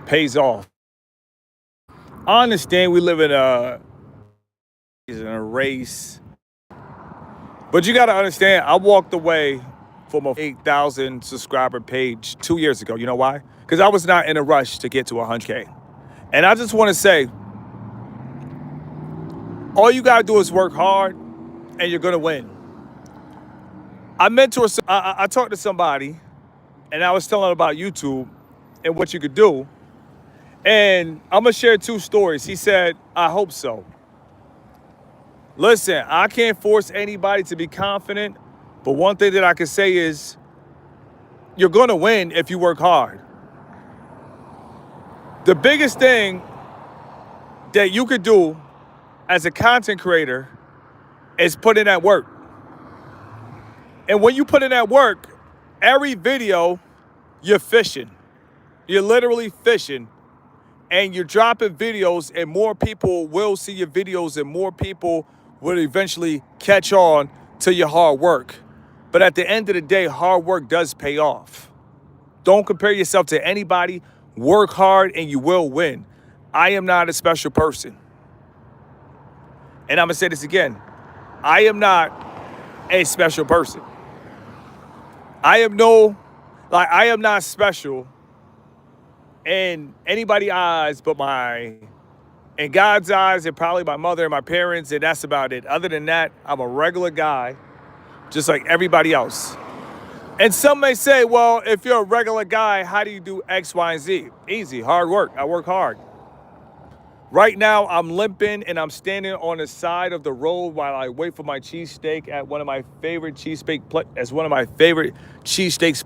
pays off. I understand we live in a race, but you got to understand, I walked away from a 8,000 subscriber page 2 years ago. You know why? Because I was not in a rush to get to 100K. And I just want to say, all you got to do is work hard and you're going to win. I talked to somebody and I was telling them about YouTube and what you could do. And I'm going to share two stories. He said, I hope so. Listen, I can't force anybody to be confident, but one thing that I can say is you're going to win if you work hard. The biggest thing that you could do as a content creator is put in that work. And when you put in that work, every video, you're fishing. You're literally fishing. And you're dropping videos, and more people will see your videos, and more people will eventually catch on to your hard work. But at the end of the day, hard work does pay off. Don't compare yourself to anybody. Work hard and you will win. I am not a special person. And I'm going to say this again. I am not a special person. I am not special in anybody's eyes but in God's eyes, and probably my mother and my parents, and that's about it. Other than that, I'm a regular guy, just like everybody else. And some may say, well, if you're a regular guy, how do you do X, Y, and Z? Easy, hard work. I work hard. Right now, I'm limping and I'm standing on the side of the road while I wait for my cheesesteak at one of my favorite cheesesteaks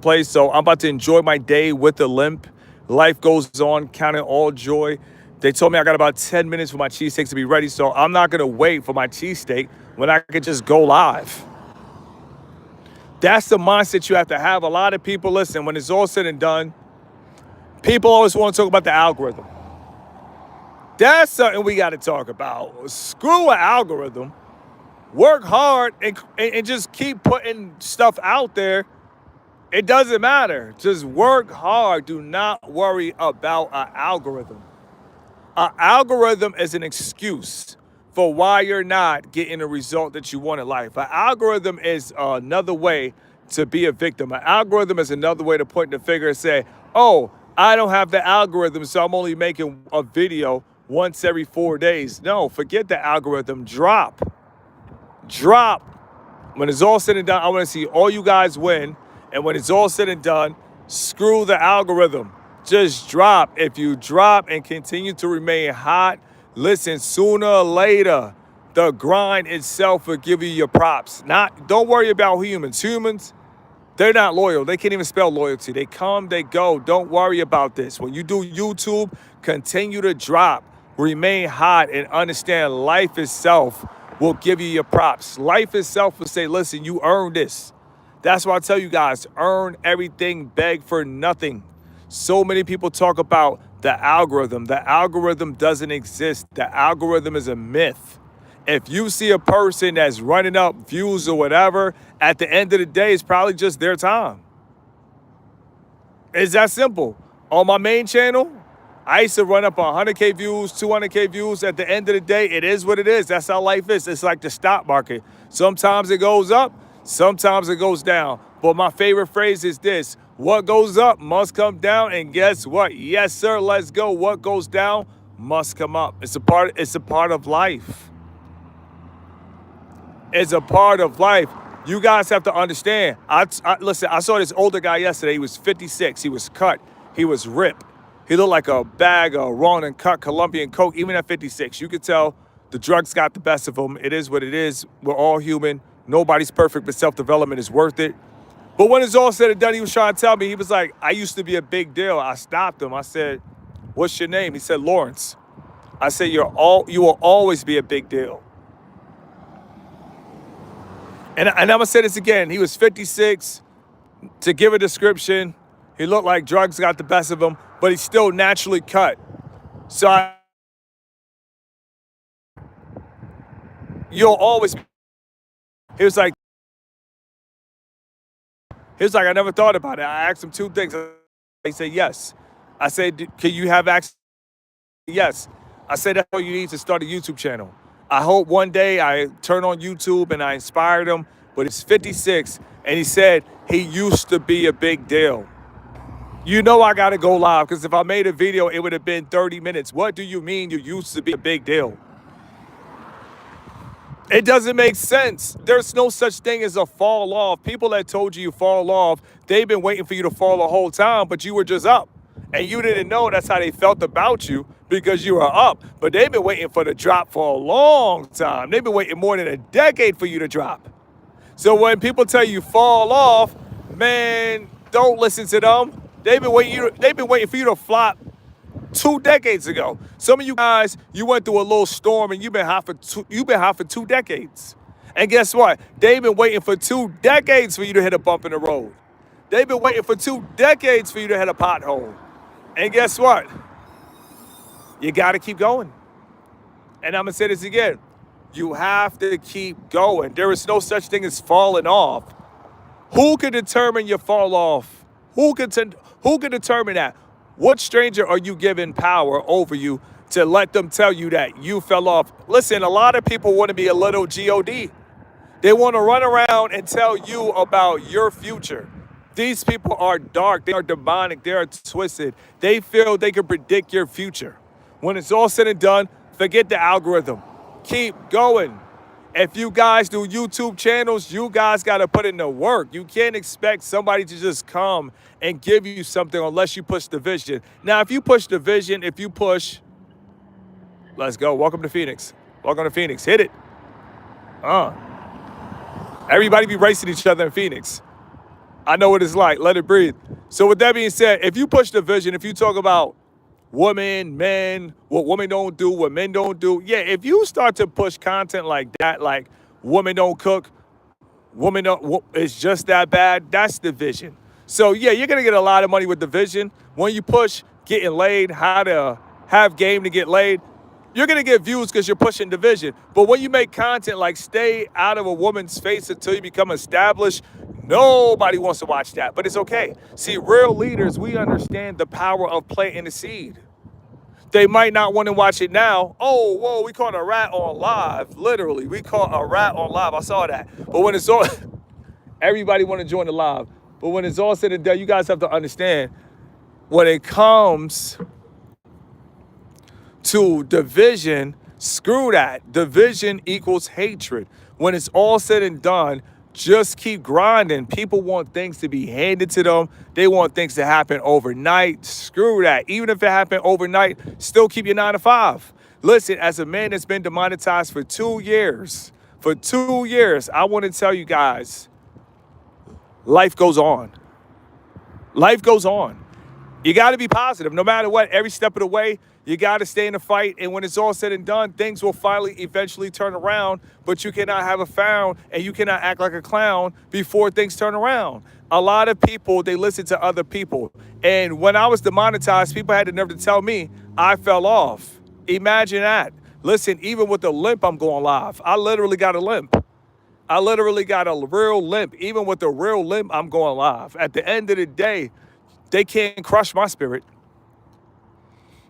place. So I'm about to enjoy my day with the limp. Life goes on, counting all joy. They told me I got about 10 minutes for my cheesesteak to be ready, so I'm not going to wait for my cheesesteak when I could just go live. That's the mindset you have to have. A lot of people, listen, when it's all said and done, people always want to talk about the algorithm. That's something we got to talk about. Screw an algorithm. Work hard and just keep putting stuff out there. It doesn't matter. Just work hard. Do not worry about an algorithm. An algorithm is an excuse for why you're not getting the result that you want in life. An algorithm is another way to be a victim. An algorithm is another way to point the finger and say, oh, I don't have the algorithm, so I'm only making a video once every 4 days. No, forget the algorithm. Drop. When it's all said and done, I want to see all you guys win. And when it's all said and done, screw the algorithm. Just drop. If you drop and continue to remain hot, listen, sooner or later, the grind itself will give you your props. Don't worry about humans. Humans, they're not loyal. They can't even spell loyalty. They come, they go. Don't worry about this. When you do YouTube, continue to drop. Remain hot and understand life itself will give you your props. Life itself will say, listen, you earned this. That's why I tell you guys, earn everything, beg for nothing. So many people talk about the algorithm. The algorithm doesn't exist. The algorithm is a myth. If you see a person that's running up views or whatever, at the end of the day, it's probably just their time. It's that simple. On my main channel, I used to run up 100K views, 200K views. At the end of the day, it is what it is. That's how life is. It's like the stock market. Sometimes it goes up, sometimes it goes down. But my favorite phrase is this: what goes up must come down, and guess what? Yes, sir, let's go. What goes down must come up. It's a part of life. It's a part of life. You guys have to understand. Listen, I saw this older guy yesterday. He was 56. He was cut. He was ripped. He looked like a bag of raw and cut Colombian Coke, even at 56. You could tell the drugs got the best of him. It is what it is. We're all human. Nobody's perfect, but self-development is worth it. But when it's all said and done, he was trying to tell me, he was like, I used to be a big deal. I stopped him. I said, what's your name? He said, Lawrence. I said, you will always be a big deal. And I'm going to say this again. He was 56. To give a description, he looked like drugs got the best of him, but he's still naturally cut. So you'll always. He was like, I never thought about it. I asked him two things. He said, yes. I said, can you have access? Yes. I said, that's all you need to start a YouTube channel. I hope one day I turn on YouTube and I inspired him, but he's 56 and he said he used to be a big deal. You know I gotta go live because if I made a video, it would have been 30 minutes. What do you mean you used to be a big deal? It doesn't make sense. There's no such thing as a fall off. People that told you fall off, they've been waiting for you to fall the whole time, but you were just up. And you didn't know that's how they felt about you because you were up. But they've been waiting for the drop for a long time. They've been waiting more than a decade for you to drop. So when people tell you fall off, man, don't listen to them. They've been waiting for you to flop 2 decades ago. Some of you guys, you went through a little storm and you've been hot for 2 decades. And guess what? They've been waiting for 2 decades for you to hit a bump in the road. They've been waiting for 2 decades for you to hit a pothole. And guess what? You got to keep going. And I'm going to say this again. You have to keep going. There is no such thing as falling off. Who can determine your fall off? Who can determine that? What stranger are you giving power over you to let them tell you that you fell off? Listen, a lot of people want to be a little God. They want to run around and tell you about your future. These people are dark. They are demonic. They are twisted. They feel they can predict your future. When it's all said and done, forget the algorithm. Keep going. If you guys do YouTube channels, you guys got to put in the work. You can't expect somebody to just come and give you something unless you push the vision. Now, if you push the vision, let's go. Welcome to Phoenix. Welcome to Phoenix. Hit it. Everybody be racing each other in Phoenix. I know what it's like. Let it breathe. So with that being said, if you push the vision, if you talk about women, men, what women don't do, what men don't do. Yeah, if you start to push content like that, like women don't cook, women don't, it's just that bad, that's the vision. So yeah, you're going to get a lot of money with the vision. When you push getting laid, how to have game to get laid, you're going to get views because you're pushing the vision. But when you make content like stay out of a woman's face until you become established, nobody wants to watch that, but it's okay. See, real leaders, we understand the power of planting the seed. They might not want to watch it now. Oh, whoa, we caught a rat on live. Literally, we caught a rat on live. I saw that. But when it's all, everybody want to join the live. But when it's all said and done, you guys have to understand, when it comes to division, screw that. Division equals hatred. When it's all said and done, just keep grinding. People want things to be handed to them. They want things to happen overnight. Screw that. Even if it happened overnight, still keep your 9 to 5. Listen, as a man that's been demonetized for 2 years, I want to tell you guys, life goes on. Life goes on. You got to be positive. No matter what, every step of the way, you got to stay in the fight. And when it's all said and done, things will finally eventually turn around. But you cannot have a frown and you cannot act like a clown before things turn around. A lot of people, they listen to other people. And when I was demonetized, people had the nerve to tell me I fell off. Imagine that. Listen, even with the limp, I'm going live. I literally got a limp. I literally got a real limp. Even with the real limp, I'm going live. At the end of the day, they can't crush my spirit.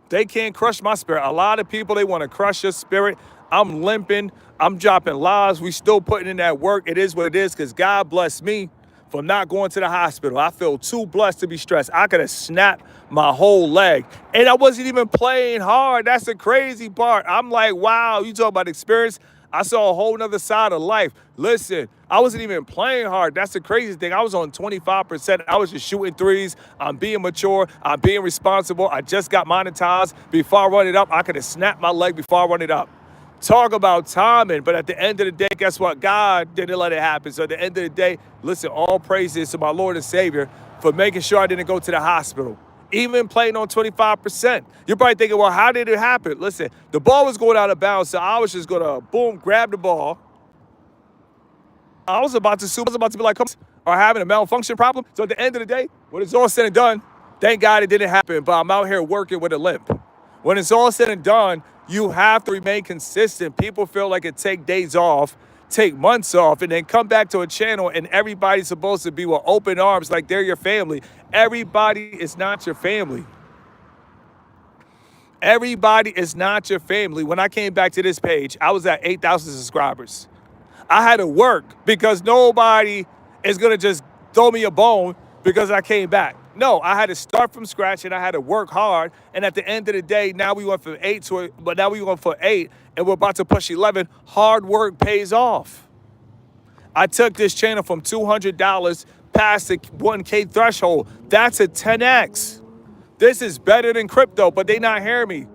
They can't crush my spirit. A lot of people, they want to crush your spirit. I'm limping. I'm dropping lives. We still putting in that work. It is what it is because God blessed me from not going to the hospital. I feel too blessed to be stressed. I could have snapped my whole leg. And I wasn't even playing hard. That's the crazy part. I'm like, wow, you talk about experience. I saw a whole nother side of life. Listen, I wasn't even playing hard. That's the crazy thing. I was on 25%. I was just shooting threes. I'm being mature. I'm being responsible. I just got monetized. Before I run it up, I could have snapped my leg before I run it up. Talk about timing. But at the end of the day, guess what? God didn't let it happen. So at the end of the day, listen, all praises to my Lord and Savior for making sure I didn't go to the hospital. Even playing on 25%. You're probably thinking, well, how did it happen? Listen, the ball was going out of bounds, so I was just going to, boom, grab the ball. I was about to be like, or having a malfunction problem. So at the end of the day, when it's all said and done, thank God it didn't happen, but I'm out here working with a limp. When it's all said and done, you have to remain consistent. People feel like it take days off, take months off, and then come back to a channel and everybody's supposed to be with open arms like they're your family. Everybody is not your family. Everybody is not your family. When I came back to this page, I was at 8,000 subscribers. I had to work because nobody is going to just throw me a bone because I came back. No, I had to start from scratch and I had to work hard. And at the end of the day, now we went from 8 to, but now we went for 8 and we're about to push 11. Hard work pays off. I took this channel from $200 past the 1K threshold. That's a 10X. This is better than crypto, but they not hearing me.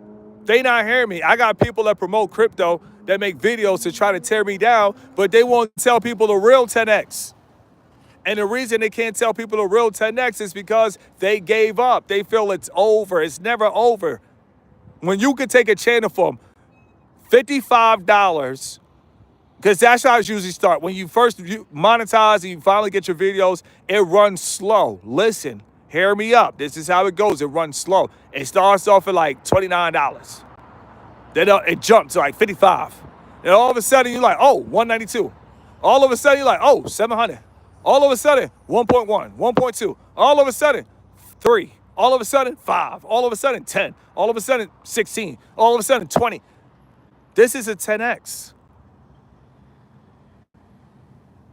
They not hearing me. I got people that promote crypto that make videos to try to tear me down, but they won't tell people the real 10X. And the reason they can't tell people the real 10X is because they gave up. They feel it's over. It's never over. When you could take a channel from $55, because that's how it usually start. When you first monetize and you finally get your videos, it runs slow. Listen, hear me up. This is how it goes. It runs slow. It starts off at like $29. Then it jumps to like 55. And all of a sudden you're like, oh, 192. All of a sudden you're like, oh, 700. All of a sudden, 1.1, 1.2. All of a sudden, 3. All of a sudden, 5. All of a sudden, 10. All of a sudden, 16. All of a sudden, 20. This is a 10X.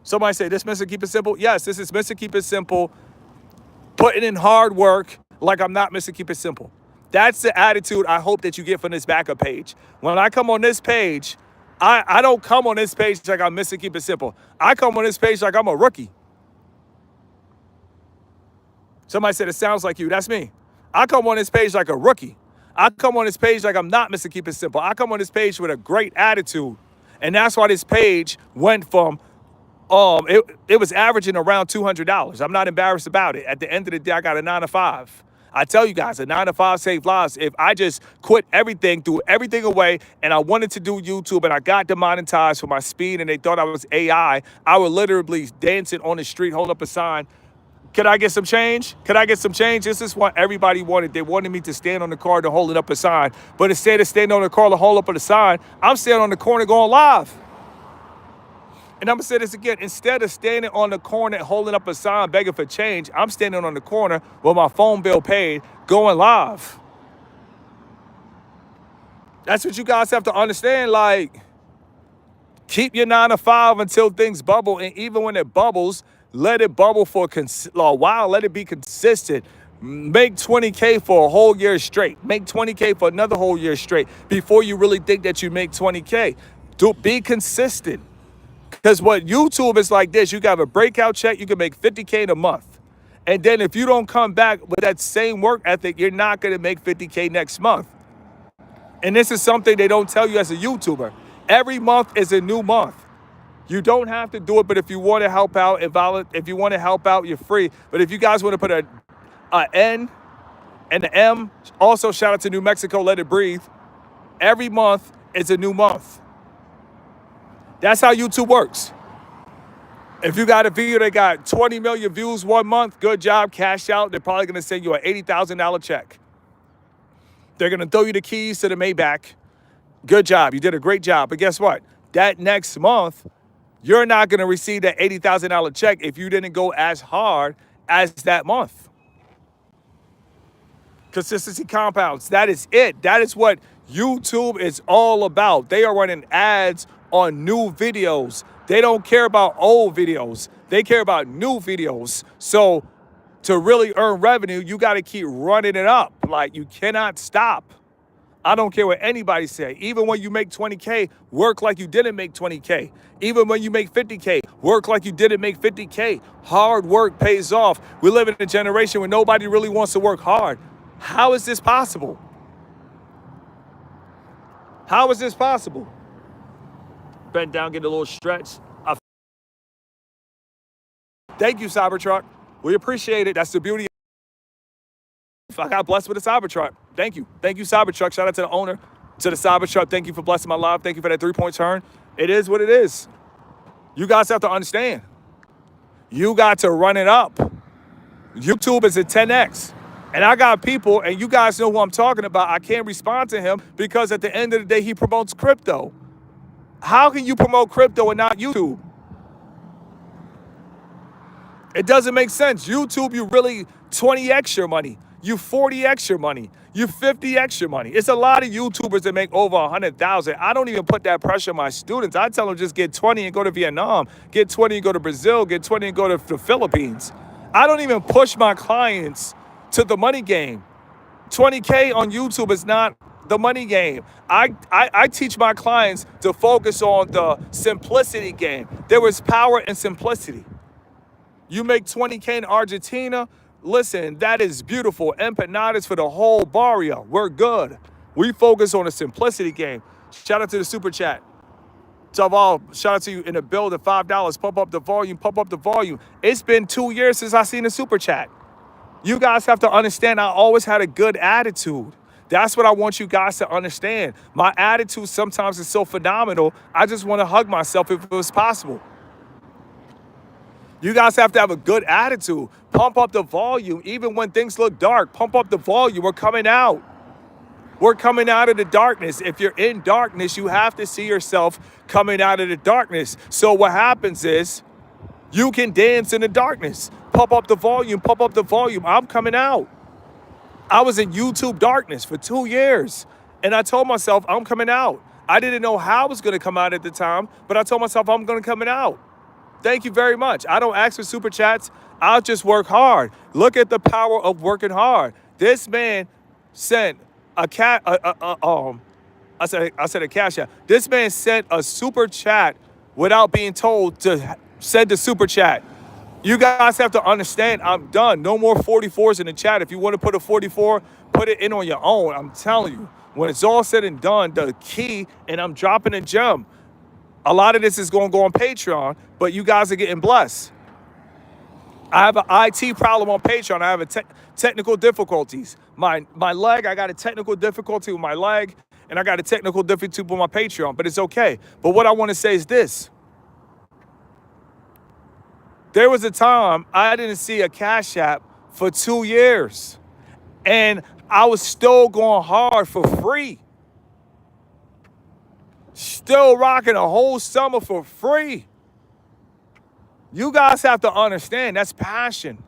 Somebody say, this Mr. Keep It Simple? Yes, this is Mr. Keep It Simple, putting in hard work like I'm not Mr. Keep It Simple. That's the attitude I hope that you get from this backup page. When I come on this page, I don't come on this page like I'm Mr. Keep It Simple. I come on this page like I'm a rookie. Somebody said, it sounds like you. That's me. I come on this page like a rookie. I come on this page like I'm not Mr. Keep It Simple. I come on this page with a great attitude. And that's why this page went from, it was averaging around $200. I'm not embarrassed about it. At the end of the day, I got a 9 to 5. I tell you guys, a 9 to 5 saved lives. If I just quit everything, threw everything away, and I wanted to do YouTube and I got demonetized for my speed and they thought I was AI, I would literally dancing on the street, hold up a sign. Could I get some change? Could I get some change? This is what everybody wanted. They wanted me to stand on the corner holding up a sign. But instead of standing on the corner holding up a sign, I'm standing on the corner going live. And I'm going to say this again. Instead of standing on the corner holding up a sign begging for change, I'm standing on the corner with my phone bill paid going live. That's what you guys have to understand. Like, keep your 9 to 5 until things bubble. And even when it bubbles, let it bubble for a while. Let it be consistent. Make 20K for a whole year straight. Make 20K for another whole year straight before you really think that you make 20K. Be consistent. Because what YouTube is like this, you got a breakout check, you can make 50K in a month. And then if you don't come back with that same work ethic, you're not going to make 50K next month. And this is something they don't tell you as a YouTuber. Every month is a new month. You don't have to do it, but if you want to help out, if you want to help out, you're free. But if you guys want to put a N and an M, also shout out to New Mexico, Let It Breathe. Every month is a new month. That's how YouTube works. If you got a video that got 20 million views 1 month, good job, cash out. They're probably going to send you an $80,000 check. They're going to throw you the keys to the Maybach. Good job. You did a great job. But guess what? That next month, you're not going to receive that $80,000 check if you didn't go as hard as that month. Consistency compounds. That is it. That is what YouTube is all about. They are running ads on new videos. They don't care about old videos. They care about new videos. So to really earn revenue, you got to keep running it up. Like, you cannot stop. I don't care what anybody say. Even when you make 20K, work like you didn't make 20K. Even when you make 50K, work like you didn't make 50K. Hard work pays off. We live in a generation where nobody really wants to work hard. How is this possible? How is this possible? Bend down, get a little stretch. Thank you, Cybertruck. We appreciate it. That's the beauty. I got blessed with a Cybertruck. Thank you. Thank you, Cybertruck. Shout out to the owner, to the Cybertruck. Thank you for blessing my life. Thank you for that 3-point turn. It is what it is. You guys have to understand. You got to run it up. YouTube is a 10X. And I got people, and you guys know who I'm talking about. I can't respond to him because at the end of the day, he promotes crypto. How can you promote crypto and not YouTube? It doesn't make sense. YouTube, you really 20X your money. You 40x your money. You 50x your money. It's a lot of YouTubers that make over 100,000. I don't even put that pressure on my students. I tell them just get 20 and go to Vietnam, get 20 and go to Brazil, get 20 and go to the Philippines. I don't even push my clients to the money game. 20K on YouTube is not the money game. I teach my clients to focus on the simplicity game. There is power in simplicity. You make 20K in Argentina, listen, that is beautiful. Empanadas for the whole barrio. We're good. We focus on the simplicity game. Shout out to the super chat. Javal, shout out to you in the bill, the $5. Pump up the volume, pump up the volume. It's been 2 years since I seen the super chat. You guys have to understand I always had a good attitude. That's what I want you guys to understand. My attitude sometimes is so phenomenal, I just want to hug myself if it was possible. You guys have to have a good attitude. Pump up the volume. Even when things look dark, pump up the volume. We're coming out. We're coming out of the darkness. If you're in darkness, you have to see yourself coming out of the darkness. So what happens is you can dance in the darkness. Pump up the volume, pump up the volume. I'm coming out. I was in YouTube darkness for 2 years. And I told myself, I'm coming out. I didn't know how I was going to come out at the time, but I told myself I'm going to come out. Thank you very much. I don't ask for super chats. I'll just work hard. Look at the power of working hard. This man sent a I said a cash app. This man sent a super chat without being told to send the super chat. You guys have to understand, I'm done. No more 44s in the chat. If you want to put a 44, put it in on your own. I'm telling you, when it's all said and done, the key, and I'm dropping a gem, a lot of this is going to go on Patreon, but you guys are getting blessed. I have an IT problem on Patreon. I have technical difficulties. My leg, I got a technical difficulty with my leg, and I got a technical difficulty with my Patreon, but it's okay. But what I want to say is this. There was a time I didn't see a Cash App for 2 years, and I was still going hard for free. Still rocking a whole summer for free. You guys have to understand that's passion.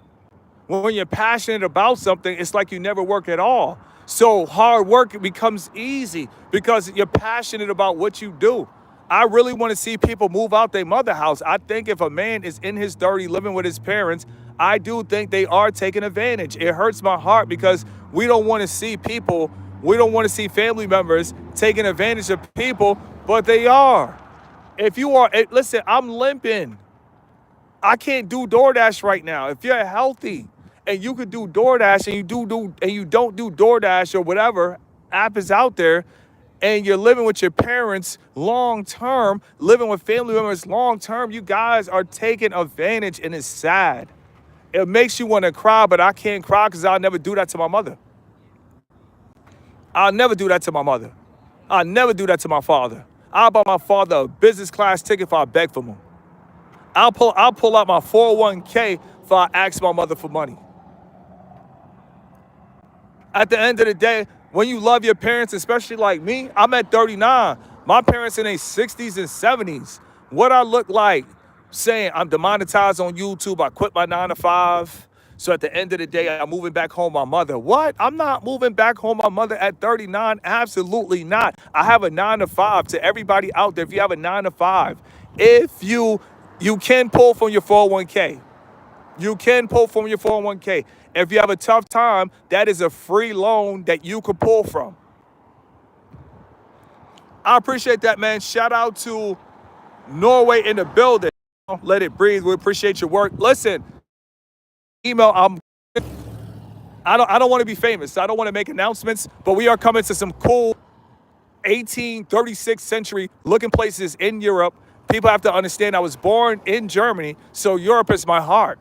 When you're passionate about something, it's like you never work at all. So hard work becomes easy because you're passionate about what you do. I really want to see people move out their mother house. I think if a man is in his 30s living with his parents, I do think they are taking advantage. It hurts my heart because we don't want to see people, we don't want to see family members taking advantage of people, but they are. If you are, listen, I'm limping. I can't do DoorDash right now. If you're healthy and you could do DoorDash and you don't do DoorDash or whatever app is out there, and you're living with your parents long term, living with family members long term, you guys are taking advantage, and it's sad. It makes you want to cry, but I can't cry because I'll never do that to my mother. I'll never do that to my mother. I'll never do that to my father. I'll buy my father a business class ticket if I beg from him. I'll pull out my 401k if I ask my mother for money. At the end of the day, when you love your parents, especially like me, I'm at 39. My parents in their 60s and 70s. What I look like saying I'm demonetized on YouTube, I quit my 9 to 5. So at the end of the day, I'm moving back home my mother. What? I'm not moving back home my mother at 39. Absolutely not. I have a 9 to 5. To everybody out there, if you have a 9 to 5, if you can pull from your 401k. You can pull from your 401k. If you have a tough time, that is a free loan that you could pull from. I appreciate that, man. Shout out to Norway in the building. Let it breathe. We appreciate your work. Listen, email. I don't want to be famous. I don't want to make announcements, but we are coming to some cool 1836th century looking places in Europe. People have to understand I was born in Germany, so Europe is my heart.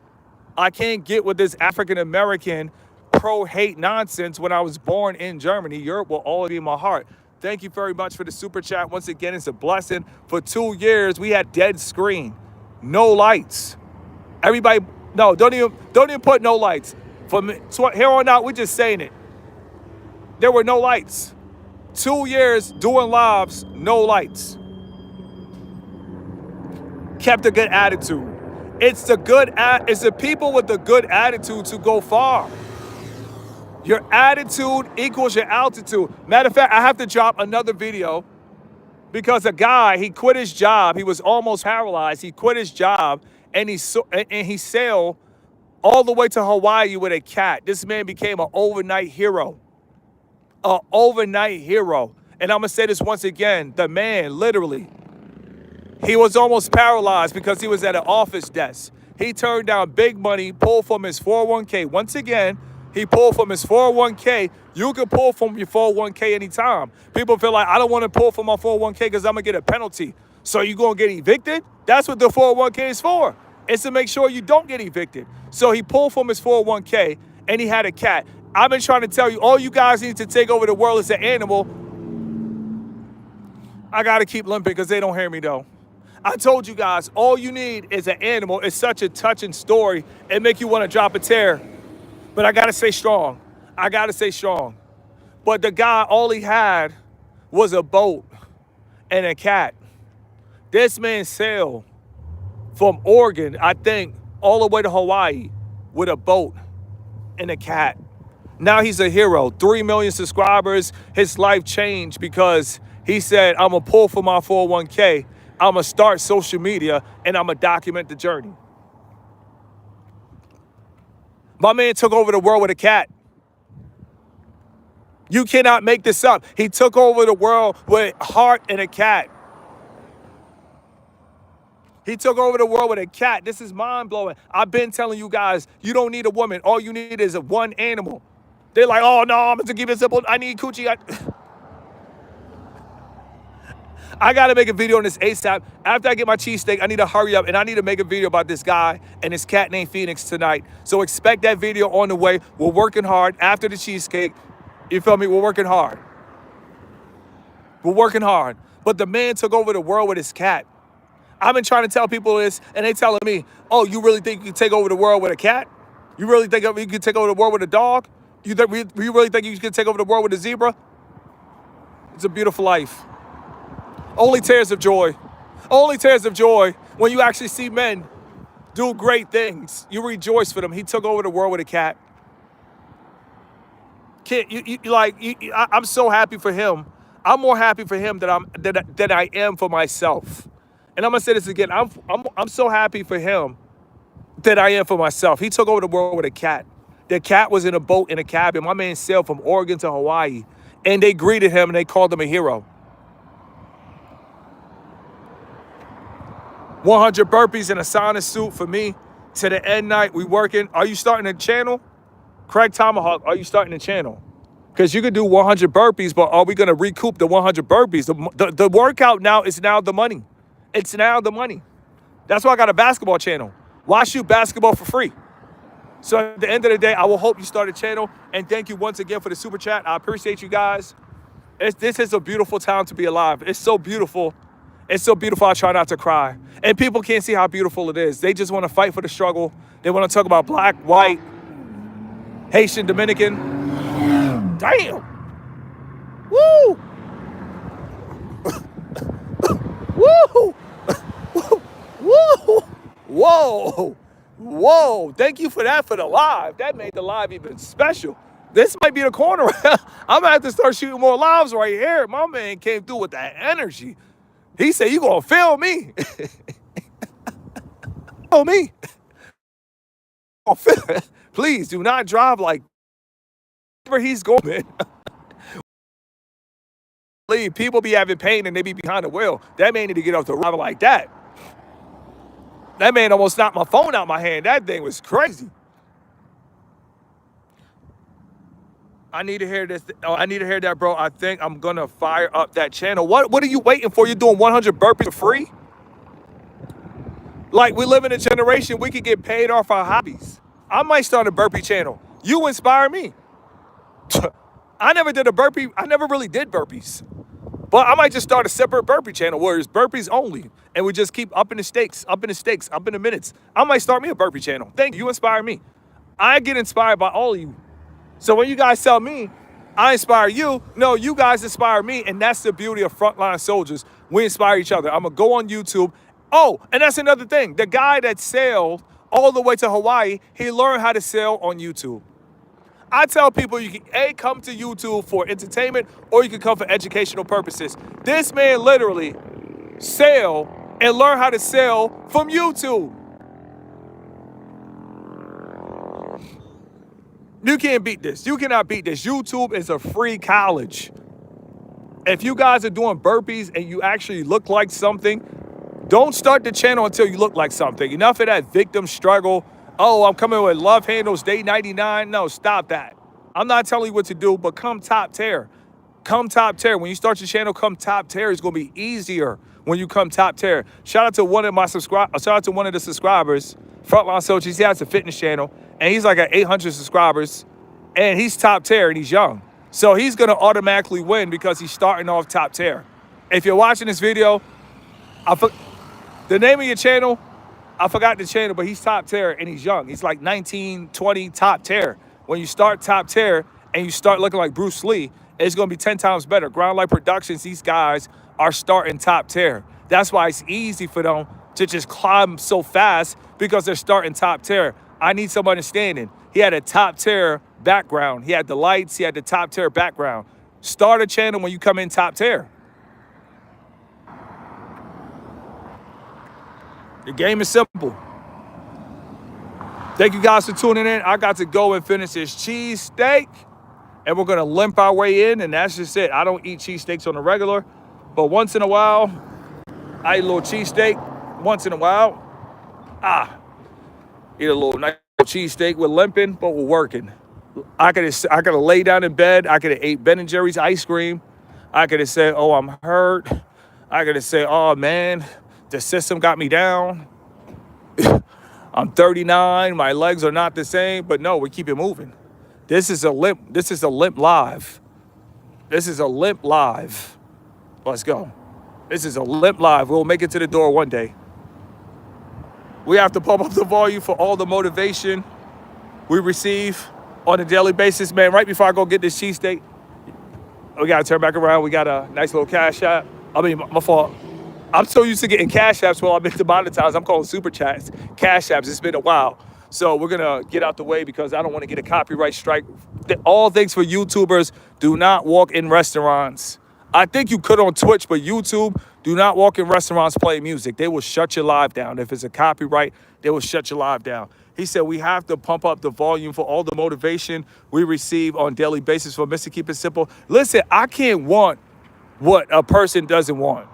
I can't get with this African-American pro-hate nonsense when I was born in Germany. Europe will always be in my heart. Thank you very much for the super chat. Once again, it's a blessing. For 2 years, we had dead screen. No lights. Everybody, no, don't even put no lights. From here on out, we're just saying it. There were no lights. 2 years doing lives, no lights. Kept a good attitude. It's the people with the good attitudes who go far. Your attitude equals your altitude. Matter of fact, I have to drop another video because a guy, he quit his job. He was almost paralyzed. He quit his job and he sailed all the way to Hawaii with a cat. This man became an overnight hero. An overnight hero. And I'm going to say this once again. The man, literally, he was almost paralyzed because he was at an office desk. He turned down big money, pulled from his 401k. Once again, he pulled from his 401k. You can pull from your 401k anytime. People feel like, I don't want to pull from my 401k because I'm going to get a penalty. So you going to get evicted? That's what the 401k is for. It's to make sure you don't get evicted. So he pulled from his 401k and he had a cat. I've been trying to tell you, all you guys need to take over the world as an animal. I got to keep limping because they don't hear me though. I told you guys, all you need is an animal. It's such a touching story. It make you want to drop a tear. But I got to stay strong. I got to stay strong. But the guy, all he had was a boat and a cat. This man sailed from Oregon, I think, all the way to Hawaii with a boat and a cat. Now he's a hero. 3 million subscribers. His life changed because he said, I'm going to pull from my 401k. I'm going to start social media and I'm going to document the journey. My man took over the world with a cat. You cannot make this up. He took over the world with heart and a cat. He took over the world with a cat. This is mind-blowing. I've been telling you guys, you don't need a woman. All you need is one animal. They're like, oh, no, I'm going to keep it simple. I need coochie. I got to make a video on this ASAP. After I get my cheesesteak, I need to hurry up, and I need to make a video about this guy and his cat named Phoenix tonight. So expect that video on the way. We're working hard after the cheesecake. You feel me? We're working hard. We're working hard. But the man took over the world with his cat. I've been trying to tell people this, and they telling me, oh, you really think you can take over the world with a cat? You really think you can take over the world with a dog? You really think you can take over the world with a zebra? It's a beautiful life. Only tears of joy. Only tears of joy when you actually see men do great things. You rejoice for them. He took over the world with a cat. Kid, I'm so happy for him. I'm more happy for him than I am for myself. And I'm gonna say this again. I'm so happy for him than I am for myself. He took over the world with a cat. The cat was in a boat in a cabin. My man sailed from Oregon to Hawaii, and they greeted him and they called him a hero. 100 burpees in a sauna suit for me to the end night. We working. Are you starting a channel? Craig Tomahawk, are you starting a channel? Because you could do 100 burpees, but are we going to recoup the 100 burpees? The workout now is now the money. It's now the money. That's why I got a basketball channel. Why shoot basketball for free? So at the end of the day, I will hope you start a channel. And thank you once again for the super chat. I appreciate you guys. This is a beautiful time to be alive. It's so beautiful. It's so beautiful, I try not to cry. And people can't see how beautiful it is. They just want to fight for the struggle. They want to talk about black, white, Haitian, Dominican. Damn. Woo. Woo. Woo. Whoa. Whoa. Thank you for that for the live. That made the live even special. This might be the corner. I'm going to have to start shooting more lives right here. My man came through with that energy. He said, you going to film me. Film me. Please do not drive like where he's going. People be having pain and they be behind the wheel. That man need to get off the road like that. That man almost knocked my phone out my hand. That thing was crazy. I need to hear this. Oh, I need to hear that, bro. I think I'm going to fire up that channel. What are you waiting for? You're doing 100 burpees for free? Like, we live in a generation, we could get paid off our hobbies. I might start a burpee channel. You inspire me. I never did a burpee. I never really did burpees. But I might just start a separate burpee channel where it's burpees only. And we just keep upping the stakes, upping the minutes. I might start me a burpee channel. Thank you. You inspire me. I get inspired by all of you. So when you guys tell me I inspire you, no, you guys inspire me. And that's the beauty of Frontline Soldiers. We inspire each other. I'm going to go on YouTube. Oh, and that's another thing. The guy that sailed all the way to Hawaii, he learned how to sail on YouTube. I tell people you can A, come to YouTube for entertainment, or you can come for educational purposes. This man literally sell and learn how to sell from YouTube. You can't beat this. You cannot beat this. YouTube is a free college. If you guys are doing burpees and you actually look like something, don't start the channel until you look like something. Enough of that victim struggle. Oh, I'm coming with love handles, day 99. No, stop that. I'm not telling you what to do, but come top tier. Come top tier. When you start your channel, come top tier. It's going to be easier when you come top tier. Shout out to one of my subscribers. Shout out to one of the subscribers, Frontline Soldiers. He has a fitness channel, and he's like at 800 subscribers, and he's top tier, and he's young. So he's going to automatically win because he's starting off top tier. If you're watching this video, the name of your channel, I forgot the channel, but he's top tier and he's young. He's like 19, 20, top tier. When you start top tier and you start looking like Bruce Lee, it's going to be 10 times better. Ground Light Productions, these guys are starting top tier. That's why it's easy for them to just climb so fast because they're starting top tier. I need some understanding. He had a top tier background. He had the lights. He had the top tier background. Start a channel when you come in top tier. The game is simple. Thank you guys for tuning in. I got to go and finish this cheesesteak, and we're going to limp our way in, and that's just it. I don't eat cheesesteaks on the regular, but once in a while, I eat a little cheesesteak once in a while. Eat a little nice cheesesteak. We're limping, but we're working. I could have lay down in bed. I could have ate Ben & Jerry's ice cream. I could have said, oh, I'm hurt. I could have said, oh, man, the system got me down. I'm 39. My legs are not the same. But no, we keep it moving. This is a limp. This is a limp live. This is a limp live. Let's go. This is a limp live. We'll make it to the door one day. We have to pump up the volume for all the motivation we receive on a daily basis. Man, right before I go get this cheesesteak, we got to turn back around. We got a nice little cash app. I mean, my fault. I'm so used to getting cash apps while I've been demonetized. I'm calling super chats cash apps. It's been a while. So we're going to get out the way because I don't want to get a copyright strike. All things for YouTubers, do not walk in restaurants. I think you could on Twitch, but YouTube, do not walk in restaurants playing music. They will shut your live down. If it's a copyright, they will shut your live down. He said we have to pump up the volume for all the motivation we receive on a daily basis for Mr. Keep It Simple. Listen, I can't want what a person doesn't want.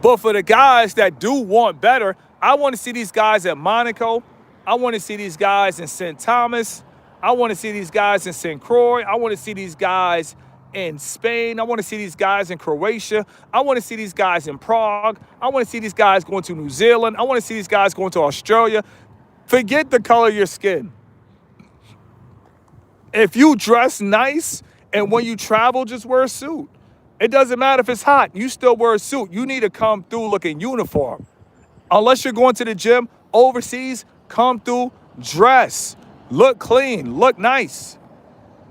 But for the guys that do want better, I want to see these guys at Monaco. I want to see these guys in St. Thomas. I want to see these guys in St. Croix. I want to see these guys in Spain. I want to see these guys in Croatia. I want to see these guys in Prague. I want to see these guys going to New Zealand. I want to see these guys going to Australia. Forget the color of your skin. If you dress nice and when you travel, just wear a suit. It doesn't matter if it's hot. You still wear a suit. You need to come through looking uniform. Unless you're going to the gym overseas, come through, dress, look clean, look nice.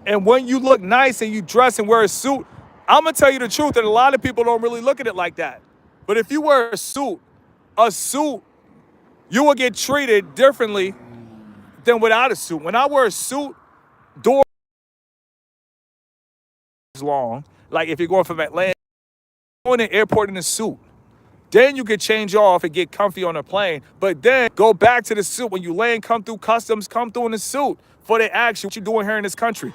And when you look nice and you dress and wear a suit, I'm going to tell you the truth that a lot of people don't really look at it like that. But if you wear a suit, you will get treated differently than without a suit. When I wear a suit, door is long. Like if you're going from Atlanta, going to the airport in a suit. Then you can change off and get comfy on a plane. But then go back to the suit. When you land, come through customs, come through in the suit. Before they ask you what you're doing here in this country.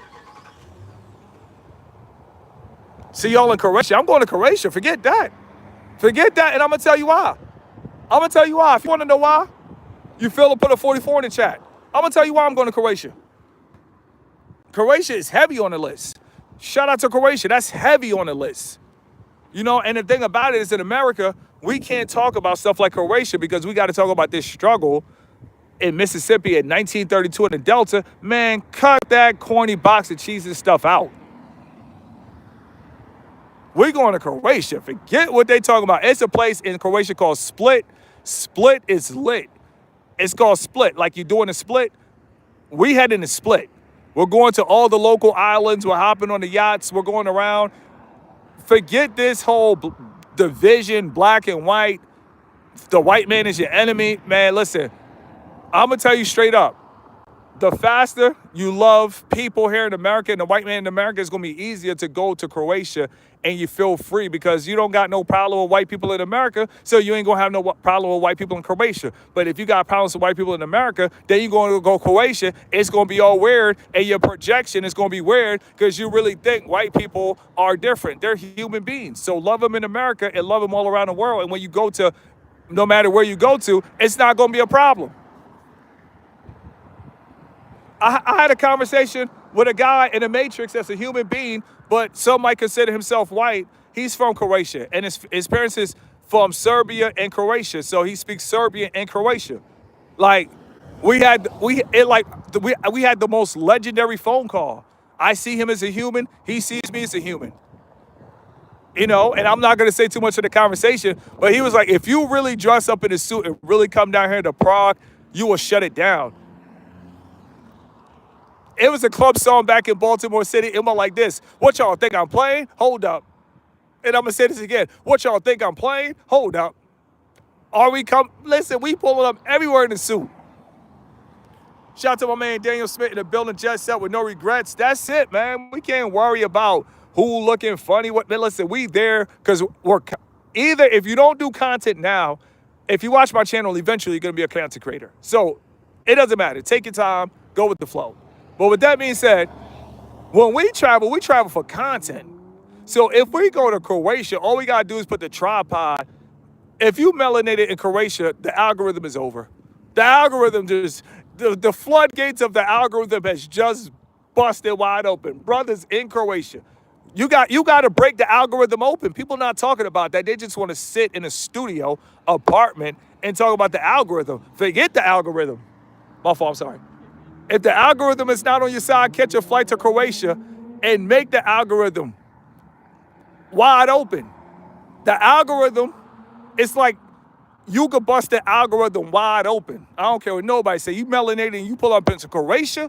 See y'all in Croatia. I'm going to Croatia. Forget that. Forget that, and I'm going to tell you why. I'm going to tell you why. If you want to know why, you feel to put a 44 in the chat. I'm going to tell you why I'm going to Croatia. Croatia is heavy on the list. Shout out to Croatia. That's heavy on the list. You know, and the thing about it is in America, we can't talk about stuff like Croatia because we got to talk about this struggle in Mississippi in 1932 in the Delta. Man, cut that corny box of cheese and stuff out. We're going to Croatia. Forget what they talking about. It's a place in Croatia called Split. Split is lit. It's called Split. Like you're doing a split. We heading to Split. We're going to all the local islands. We're hopping on the yachts. We're going around. Forget this whole division, black and white. The white man is your enemy. Man, listen, I'm going to tell you straight up. The faster you love people here in America and the white man in America, it's going to be easier to go to Croatia and you feel free because you don't got no problem with white people in America, so you ain't going to have no problem with white people in Croatia. But if you got problems with white people in America, then you're going to go Croatia, it's going to be all weird, and your projection is going to be weird because you really think white people are different. They're human beings. So love them in America and love them all around the world. And when you go to, no matter where you go to, it's not going to be a problem. I had a conversation with a guy in the Matrix that's a human being, but some might consider himself white. He's from Croatia, and his parents is from Serbia and Croatia, so he speaks Serbian and Croatian. Like, we had the most legendary phone call. I see him as a human, he sees me as a human. You know, and I'm not going to say too much of the conversation, but he was like, if you really dress up in a suit and really come down here to Prague, you will shut it down. It was a club song back in Baltimore City. It went like this. What y'all think I'm playing? Hold up. And I'm going to say this again. What y'all think I'm playing? Hold up. Listen, we pulling up everywhere in the suit. Shout out to my man Daniel Smith in the building, jet set with no regrets. That's it, man. We can't worry about who looking funny. Listen, we there because we're either, if you don't do content now, if you watch my channel, eventually you're going to be a content creator. So it doesn't matter. Take your time. Go with the flow. But with that being said, when we travel for content. So if we go to Croatia, all we got to do is put the tripod. If you melanated in Croatia, the algorithm is over. The algorithm the floodgates of the algorithm has just busted wide open. Brothers in Croatia, you got to break the algorithm open. People not talking about that. They just want to sit in a studio apartment and talk about the algorithm. Forget the algorithm. My fault, I'm sorry. If the algorithm is not on your side, catch a flight to Croatia and make the algorithm wide open. The algorithm, it's like you could bust the algorithm wide open. I don't care what nobody say. You melanated and you pull up into Croatia,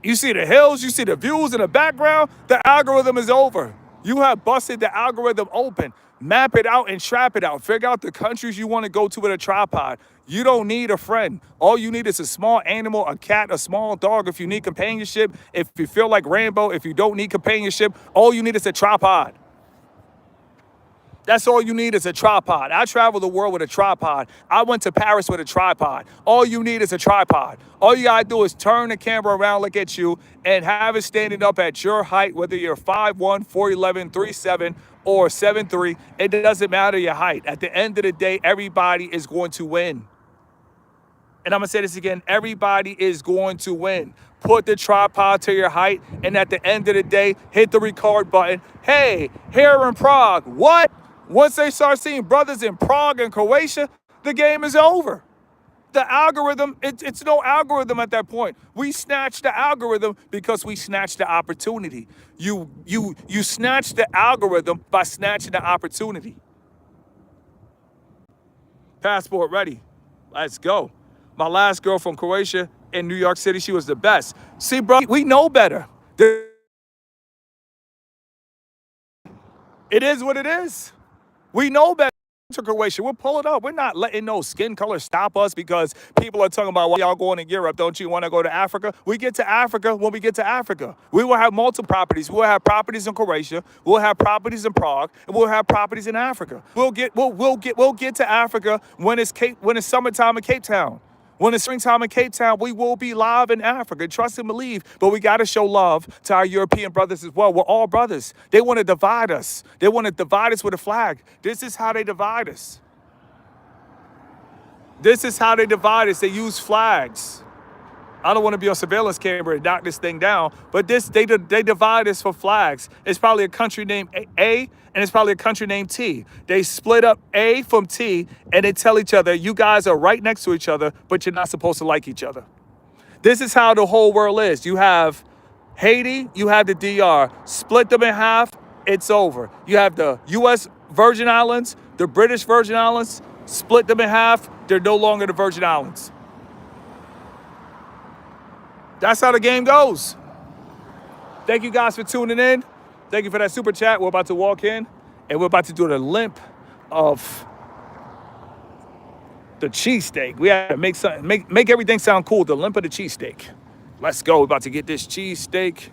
you see the hills, you see the views in the background, the algorithm is over. You have busted the algorithm open. Map it out and trap it out. Figure out the countries you want to go to with a tripod. You don't need a friend. All you need is a small animal, a cat, a small dog. If you need companionship, if you feel like Rambo, if you don't need companionship, all you need is a tripod. That's all you need is a tripod. I travel the world with a tripod. I went to Paris with a tripod. All you need is a tripod. All you gotta do is turn the camera around, look at you, and have it standing up at your height, whether you're 5'1", 4'11", 3'7", or 7'3". It doesn't matter your height. At the end of the day, everybody is going to win. And I'm gonna say this again, everybody is going to win. Put the tripod to your height, and at the end of the day, hit the record button. Hey, here in Prague, what? Once they start seeing brothers in Prague and Croatia, the game is over. The algorithm, it's no algorithm at that point. We snatched the algorithm because we snatched the opportunity. You snatched the algorithm by snatching the opportunity. Passport ready. Let's go. My last girl from Croatia in New York City, she was the best. See, bro, we know better. It is what it is. We know better. To Croatia, we'll pull it up. We're not letting no skin color stop us because people are talking about, why y'all going to Europe? Don't you want to go to Africa? We get to Africa when we get to Africa. We will have multiple properties. We'll have properties in Croatia. We'll have properties in Prague, and we'll have properties in Africa. We'll get to Africa when it's summertime in Cape Town. When it's springtime in Cape Town, we will be live in Africa. Trust and believe. But we got to show love to our European brothers as well. We're all brothers. They want to divide us. They want to divide us with a flag. This is how they divide us. This is how they divide us. They use flags. I don't want to be on surveillance camera and knock this thing down, but they divide us for flags. It's probably a country named A, and it's probably a country named T. They split up A from T, and they tell each other, you guys are right next to each other, but you're not supposed to like each other. This is how the whole world is. You have Haiti, you have the DR. Split them in half, it's over. You have the U.S. Virgin Islands, the British Virgin Islands. Split them in half, they're no longer the Virgin Islands. That's how the game goes. Thank you guys for tuning in. Thank you for that super chat. We're about to walk in, and we're about to do the limp of The cheesesteak. We have to make something, make everything sound cool. The limp of the cheesesteak. Let's go. We're about to get this cheesesteak.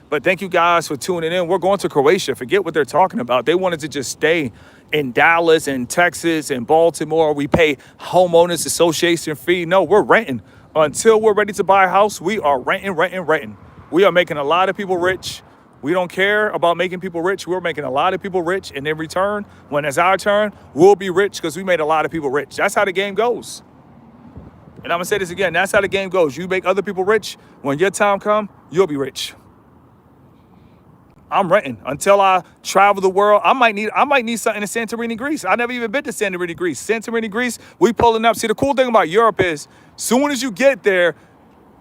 But thank you guys for tuning in. We're going to Croatia. Forget what they're talking about. They wanted to just stay in Dallas and Texas and Baltimore. We pay homeowners association fee. No, we're renting. Until we're ready to buy a house, we are renting. We are making a lot of people rich. We don't care about making people rich. We're making a lot of people rich. And in return, when it's our turn, we'll be rich because we made a lot of people rich. That's how the game goes. And I'm going to say this again. That's how the game goes. You make other people rich. When your time comes, you'll be rich. I'm renting until I travel the world. I might need something in Santorini, Greece. I never even been to Santorini, Greece. Santorini, Greece, we pulling up. See, the cool thing about Europe is soon as you get there,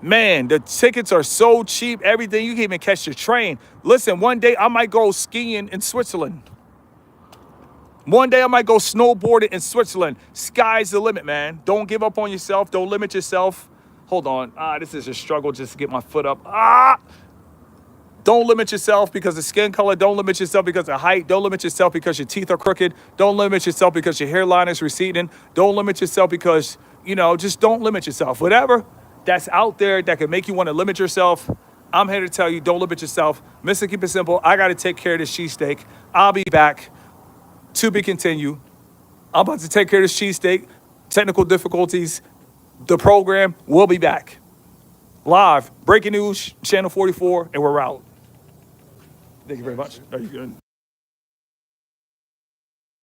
man, the tickets are so cheap, everything. You can even catch the train. Listen, one day I might go skiing in Switzerland. One day I might go snowboarding in Switzerland. Sky's the limit, man. Don't give up on yourself. Don't limit yourself. Hold on. This is a struggle just to get my foot up. Don't limit yourself because of skin color. Don't limit yourself because of height. Don't limit yourself because your teeth are crooked. Don't limit yourself because your hairline is receding. Don't limit yourself because, just don't limit yourself. Whatever that's out there that can make you want to limit yourself, I'm here to tell you, don't limit yourself. Mr. Keep It Simple, I got to take care of this cheesesteak. I'll be back. To be continued. I'm about to take care of this cheesesteak. Technical difficulties. The program will be back. Live. Breaking news, channel 44, and we're out. Thank you very much. Are you good?